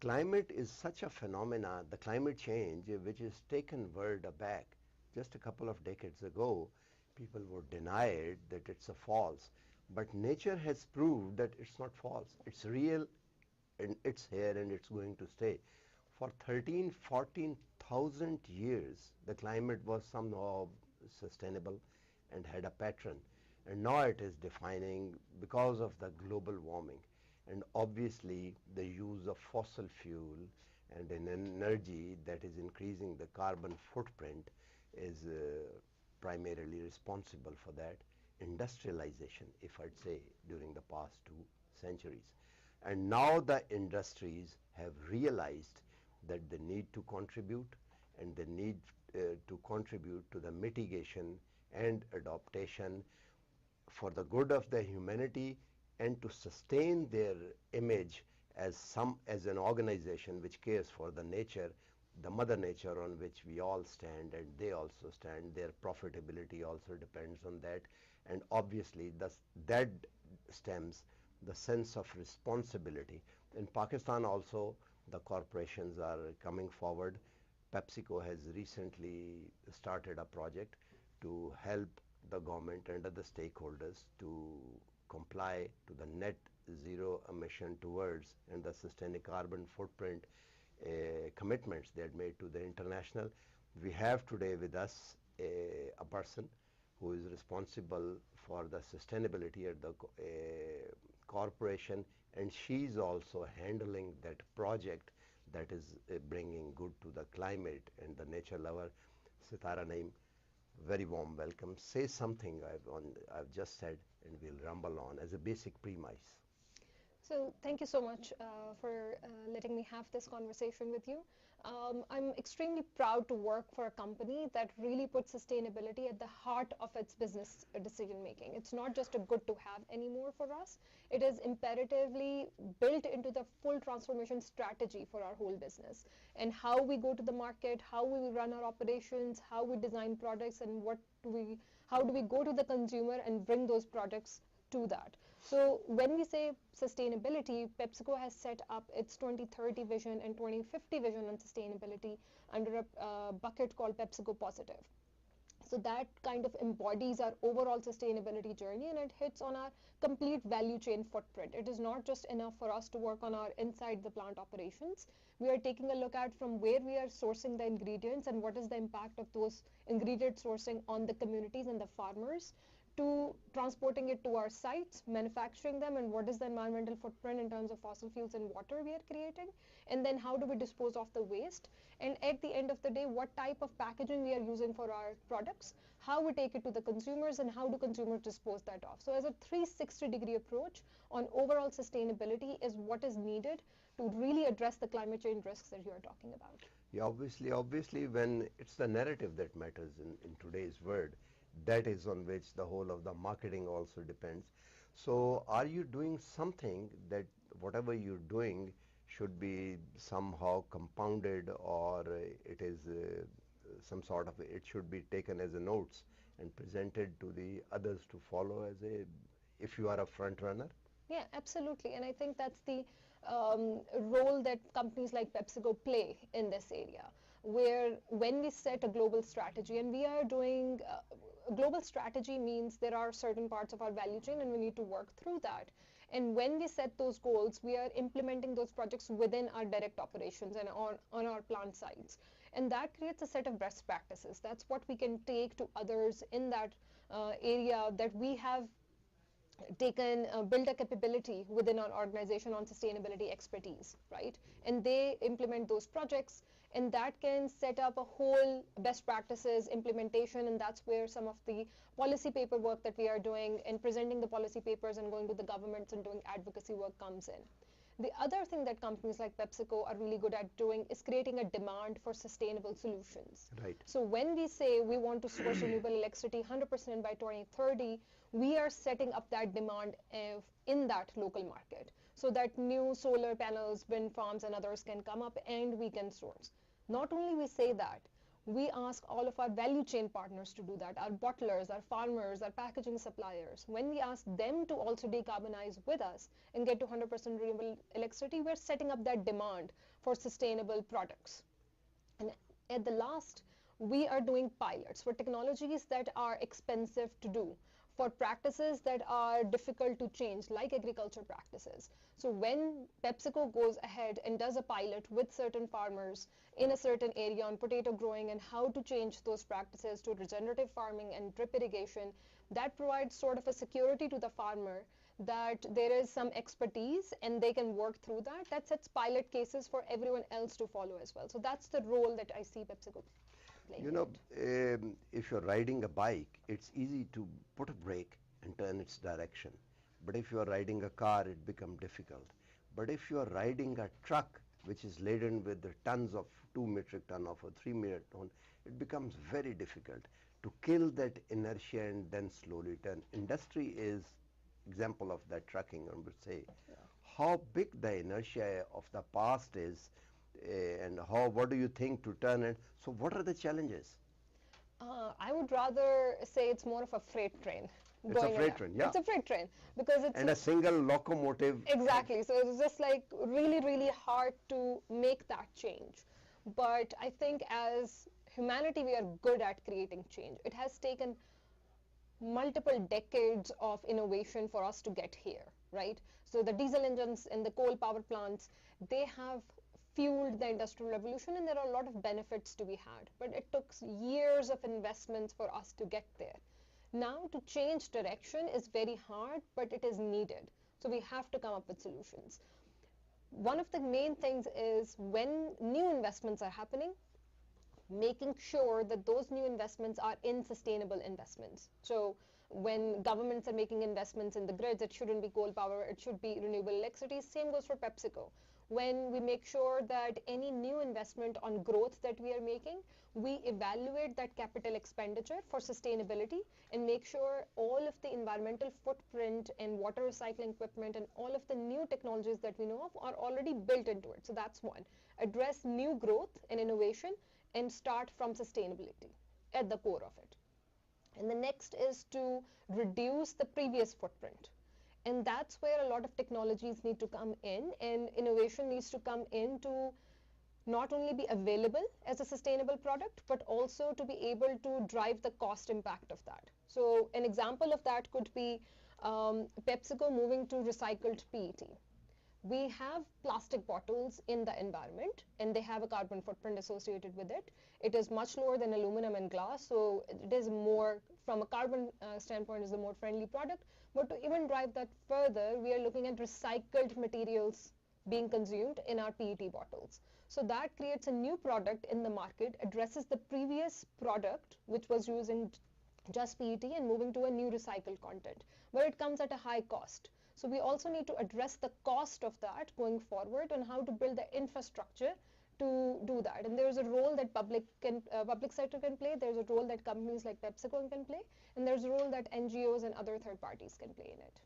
Climate is such a phenomena, the climate change, which is taken world aback. Just a couple of decades ago, people would deny it, that it's a false. But nature has proved that it's not false. It's real and it's here and it's going to stay. For 13, 14,000 years, the climate was somehow sustainable and had a pattern. And now it is defining because of the global warming. And obviously the use of fossil fuel and an energy that is increasing the carbon footprint is primarily responsible for that. Industrialization, if I'd say, during the past 2 centuries. And now the industries have realized that they need to contribute, and they need to contribute to the mitigation and adaptation for the good of the humanity, and to sustain their image as an organization which cares for the nature, the mother nature on which we all stand and they also stand. Their profitability also depends on that, and obviously that stems the sense of responsibility. In Pakistan also, the corporations are coming forward. PepsiCo has recently started a project to help the government and other stakeholders to comply to the net zero emission towards and the sustaining carbon footprint commitments they had made to the international. We have today with us a person who is responsible for the sustainability at the corporation, and she's also handling that project that is bringing good to the climate and the nature lover. Sara, Naeem, very warm welcome. Say something I've just said and we'll rumble on as a basic premise. So thank you so much for letting me have this conversation with you. I'm extremely proud to work for a company that really puts sustainability at the heart of its business decision making. It's not just a good to have anymore for us. It is imperatively built into the full transformation strategy for our whole business, and how we go to the market, how we run our operations, how we design products, and how do we go to the consumer and bring those products to that. So when we say sustainability, PepsiCo has set up its 2030 vision and 2050 vision on sustainability under a bucket called PepsiCo Positive. So that kind of embodies our overall sustainability journey, and it hits on our complete value chain footprint. It is not just enough for us to work on our inside the plant operations. We are taking a look at from where we are sourcing the ingredients and what is the impact of those ingredient sourcing on the communities and the farmers, to transporting it to our sites, manufacturing them, and what is the environmental footprint in terms of fossil fuels and water we are creating, and then how do we dispose of the waste, and at the end of the day, what type of packaging we are using for our products, how we take it to the consumers, and how do consumers dispose that off. So as a 360-degree approach on overall sustainability is what is needed to really address the climate change risks that you are talking about. Yeah, obviously when it's the narrative that matters in today's world, that is on which the whole of the marketing also depends. So are you doing something that whatever you're doing should be somehow compounded, or it is some sort of, it should be taken as a notes and presented to the others to follow as a, if you are a front runner? Yeah, absolutely. And I think that's the role that companies like PepsiCo play in this area, where when we set a global strategy, and we are doing a global strategy means there are certain parts of our value chain and we need to work through that. And when we set those goals, we are implementing those projects within our direct operations and on our plant sites. And that creates a set of best practices. That's what we can take to others in that area that we have build a capability within our organization on sustainability expertise, right? And they implement those projects, and that can set up a whole best practices implementation, and that's where some of the policy paperwork that we are doing and presenting the policy papers and going to the governments and doing advocacy work comes in. The other thing that companies like PepsiCo are really good at doing is creating a demand for sustainable solutions. Right. So when we say we want to source renewable electricity 100% by 2030, we are setting up that demand in that local market, so that new solar panels, wind farms, and others can come up and we can source. Not only we say that, we ask all of our value chain partners to do that, our bottlers, our farmers, our packaging suppliers. When we ask them to also decarbonize with us and get to 100% renewable electricity, we're setting up that demand for sustainable products. And at the last, we are doing pilots for technologies that are expensive to do, for practices that are difficult to change, like agriculture practices. So when PepsiCo goes ahead and does a pilot with certain farmers in a certain area on potato growing and how to change those practices to regenerative farming and drip irrigation, that provides sort of a security to the farmer that there is some expertise and they can work through that. That sets pilot cases for everyone else to follow as well. So that's the role that I see PepsiCo playing. You know, if you're riding a bike, it's easy to put a brake and turn its direction. But if you're riding a car, it becomes difficult. But if you're riding a truck, which is laden with the tons of 2 metric ton of a 3 metric ton, it becomes very difficult to kill that inertia and then slowly turn. Industry is example of that trucking, I would say. Yeah. How big the inertia of the past is, and what do you think to turn it? So what are the challenges? I would rather say it's more of a freight train. It's a freight train, yeah. It's a freight train because it's and a single locomotive. Exactly. So it's just like really, really hard to make that change. But I think as humanity, we are good at creating change. It has taken multiple decades of innovation for us to get here, right? So the diesel engines and the coal power plants, they have fueled the industrial revolution, and there are a lot of benefits to be had. But it took years of investments for us to get there. Now to change direction is very hard, but it is needed. So we have to come up with solutions. One of the main things is when new investments are happening, making sure that those new investments are in sustainable investments. So when governments are making investments in the grids, it shouldn't be coal power, it should be renewable electricity. Same goes for PepsiCo. When we make sure that any new investment on growth that we are making, we evaluate that capital expenditure for sustainability and make sure all of the environmental footprint and water recycling equipment and all of the new technologies that we know of are already built into it. So that's one. Address new growth and innovation and start from sustainability at the core of it. And the next is to reduce the previous footprint. And that's where a lot of technologies need to come in, and innovation needs to come in to not only be available as a sustainable product, but also to be able to drive the cost impact of that. So an example of that could be PepsiCo moving to recycled PET. We have plastic bottles in the environment and they have a carbon footprint associated with it. It is much lower than aluminum and glass, so it is more, from a carbon standpoint, is a more friendly product. But to even drive that further, we are looking at recycled materials being consumed in our PET bottles. So that creates a new product in the market, addresses the previous product which was using just PET and moving to a new recycled content, but it comes at a high cost. So we also need to address the cost of that going forward and how to build the infrastructure to do that. And there's a role that public sector can play, there's a role that companies like PepsiCo can play, and there's a role that NGOs and other third parties can play in it.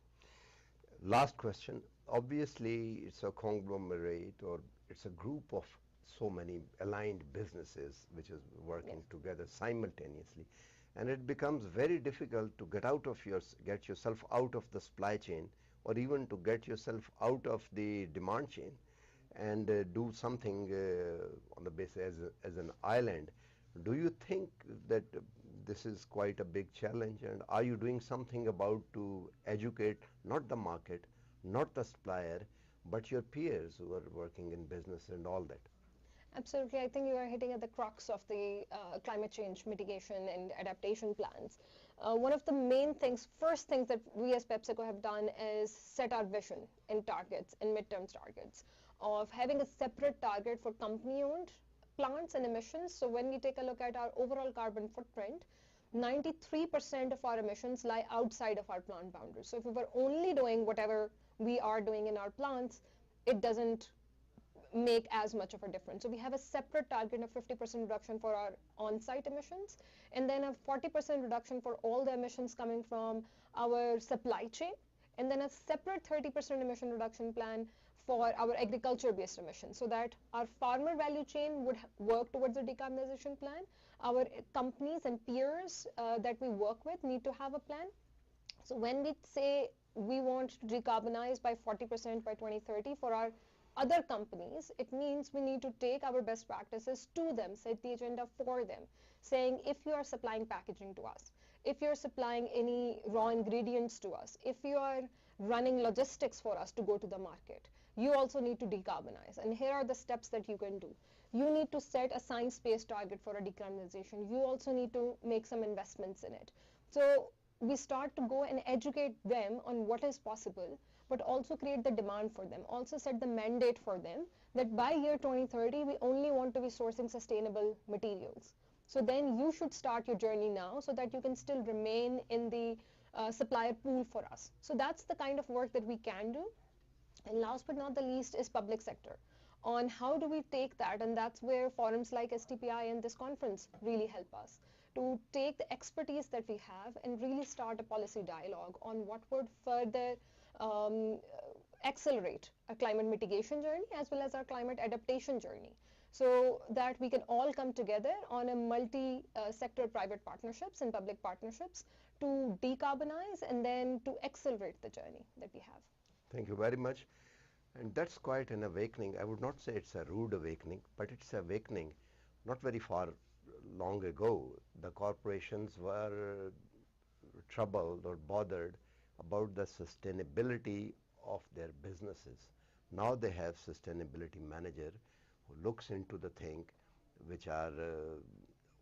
Last question. Obviously, it's a conglomerate, or it's a group of so many aligned businesses which is working together simultaneously. And it becomes very difficult to get yourself out of the supply chain, or even to get yourself out of the demand chain and do something on the basis as an island. Do you think that this is quite a big challenge, and are you doing something about to educate not the market, not the supplier, but your peers who are working in business and all that? Absolutely. I think you are hitting at the crux of the climate change mitigation and adaptation plans. One of the first things that we as PepsiCo have done is set our vision and targets and midterm targets of having a separate target for company-owned plants and emissions. So when we take a look at our overall carbon footprint, 93% of our emissions lie outside of our plant boundaries. So if we were only doing whatever we are doing in our plants, it doesn't make as much of a difference. So we have a separate target of 50% reduction for our on-site emissions, and then a 40% reduction for all the emissions coming from our supply chain, and then a separate 30% emission reduction plan for our agriculture-based emissions, so that our farmer value chain would work towards a decarbonization plan. Our companies and peers that we work with need to have a plan. So when we say we want to decarbonize by 40% by 2030 for our other companies, it means we need to take our best practices to them, set the agenda for them, saying if you are supplying packaging to us, if you're supplying any raw ingredients to us, if you are running logistics for us to go to the market, you also need to decarbonize. And here are the steps that you can do. You need to set a science-based target for a decarbonization. You also need to make some investments in it. So we start to go and educate them on what is possible, but also create the demand for them, also set the mandate for them that by year 2030 we only want to be sourcing sustainable materials. So then you should start your journey now so that you can still remain in the supplier pool for us. So that's the kind of work that we can do. And last but not the least is public sector, on how do we take that, and that's where forums like STPI and this conference really help us to take the expertise that we have and really start a policy dialogue on what would further um, accelerate our climate mitigation journey as well as our climate adaptation journey, so that we can all come together on a multi-sector private partnerships and public partnerships to decarbonize and then to accelerate the journey that we have. Thank you very much. And that's quite an awakening. I would not say it's a rude awakening, but it's awakening. Not very far long ago, the corporations were troubled or bothered about the sustainability of their businesses. Now they have sustainability manager who looks into the thing, which are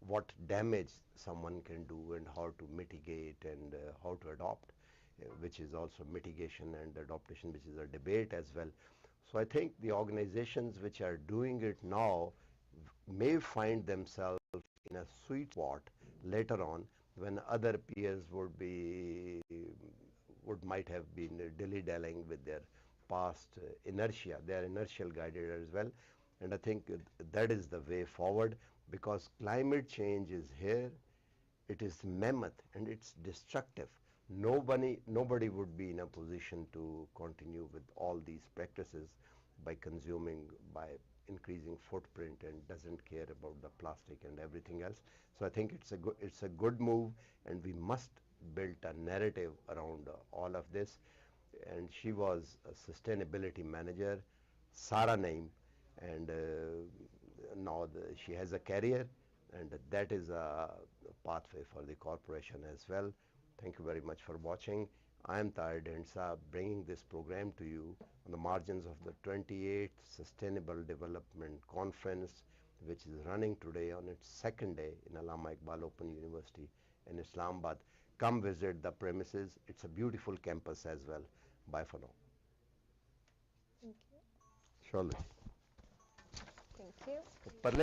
what damage someone can do and how to mitigate and how to adopt, which is also mitigation and adaptation, which is a debate as well. So I think the organizations which are doing it now may find themselves in a sweet spot later on when other peers might have been dilly-dallying with their past inertia. They are inertial guided as well, and I think that is the way forward, because climate change is here. It is mammoth and it's destructive. Nobody would be in a position to continue with all these practices by consuming, by increasing footprint, and doesn't care about the plastic and everything else. So I think it's a good move, and we must build a narrative around all of this. And she was a sustainability manager, Sara Naeem, and now she has a career, and that is a pathway for the corporation as well. Thank you very much for watching. I am Tahir Dinsha, bringing this program to you on the margins of the 28th Sustainable Development Conference, which is running today on its second day in Allama Iqbal Open University in Islamabad. Come visit the premises. It's a beautiful campus as well. Bye for now. Thank you. Surely. Thank you. Parle